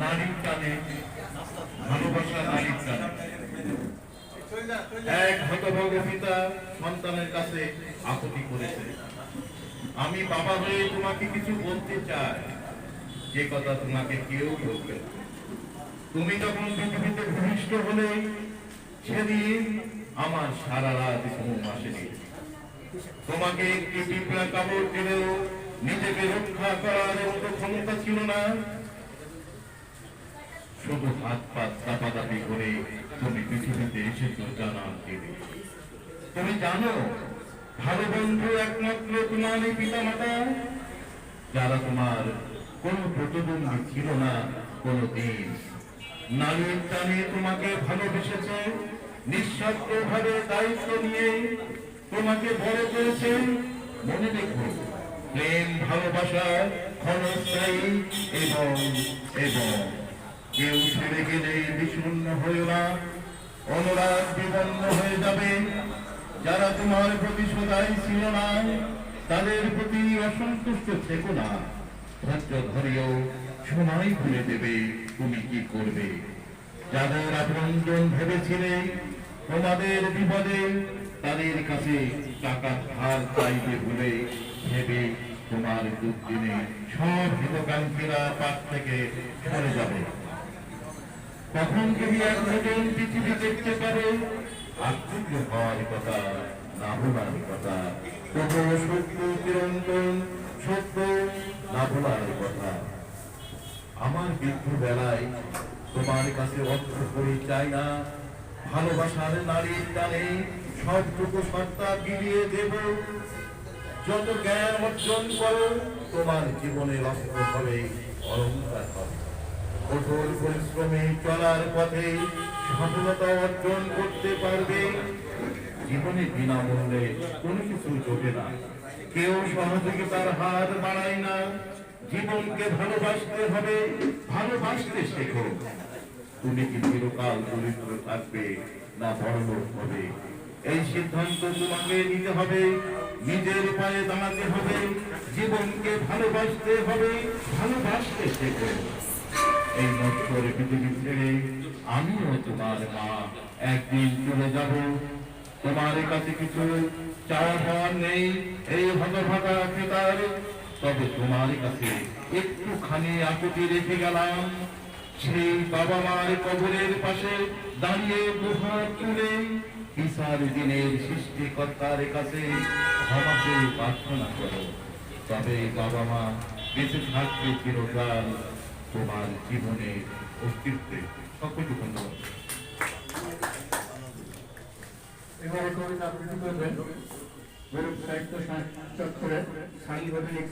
নারীর টানে, ভালোবাসা নারীর টানে। এক হতভাগ পিতা সন্তানের কাছে আকুতি করেছে, আমি বাবা হয়ে তোমাকে কিছু বলতে চাই, যে কথা তোমাকে কেউ বলবে না। তুমি যখন পৃথিবীতে ভূমিষ্ঠ হলে সেদিন আমার সারা রাত ঘুম আসেনি। তোমাকে একটি পিঁপড়া কামড় দিলেও নিজেকে রক্ষা করার মতো ক্ষমতা ছিল না। শুধু হাত পা চাপাচাপি করে তুমি পৃথিবীতে এসেছো জানার জেনে। তুমি জানো ভালো বন্ধু একমাত্র তোমার পিতা মাতা, যারা তোমার কোনো প্রতিদ্বন্দ্বী ছিল না কোনদিন। নারীর টানে তোমাকে ভালোবেসেছে, নিঃস্বার্থ ভাবে দায়িত্ব নিয়ে তোমাকে বড় করেছে। মনে রেখো, প্রেম ভালোবাসা ক্ষণস্থায়ী এবং এবং কেউ ছেড়ে গেলে বিষণ্ণ হয়ে না, অনুরাগ বিবন্ন হয়ে যাবে। যারা তোমার প্রতি সদাই ছিল না, তাদের প্রতি অসন্তুষ্ট থেকো না। ধৈর্য ধরেও সময় ভুলে দেবে তুমি কি করবে। যাদের আপনজন ভেবেছিলে তোমাদের বিপদে, তাদের কাছে টাকা ধার চাইবে বলে ভেবে তোমার দুর্দিনে সব হিতকাঙ্ক্ষীরা পাশ থেকে সরে যাবে। তখন তুমি এক নতুন পৃথিবী দেখতে পাবে, আশ্চর্য হওয়ার কথা, না ভোলার কথা। তবুও সত্য চিরন্তন, সত্য না ভোলার কথা। আমার বৃদ্ধ বেলায় তোমার কাছে অর্থ করে চাই না, ভালোবাসার নারীর টানে সবটুকু সত্তা বিলিয়ে দেব। যত জ্ঞান অর্জন করো তোমার জীবনের অস্ত্র হবে, অলংকার হবে। কঠোর পরিশ্রমে চলার পথে সফলতা অর্জন করতে পারবে। জীবনে বিনামূল্যে কোনো কিছু জোটে না, কেউ সহযোগিতার হাত বাড়ায় না। জীবনকে ভালোবাসতে হবে, ভালোবাসতে শেখো। তুমি কি চিরকাল দরিদ্র থাকবে না বড়লোক হবে, এই সিদ্ধান্ত তোমাকে নিতে হবে। নিজের পায়ে দাঁড়াতে হবে, জীবনকে ভালোবাসতে হবে, ভালোবাসতে শেখো। এই নশ্বর পৃথিবী ছেড়ে আমিও তোমার মা একদিন চলে যাব। তোমার কাছে কিছু চাওয়া পাওয়ার নেই এই হতভাগা পিতার, তবে তোমার কাছে একটুখানি আকুতি রেখে গেলাম। সেই বাবা মার কবরের পাশে দাঁড়িয়ে দুহাত তুলে ঈশার দিনের সৃষ্টিকর্তার কাছে ক্ষমা চেয়ে প্রার্থনা করো। তবে বাবা মা বেঁচে থাকবে চিরকাল তোমার জীবনের অস্তিত্বে। সকলকে ধন্যবাদ। এবারে কবিতা আবৃত্তি করবেন সাহিত্য চত্বরে সাংগঠনিক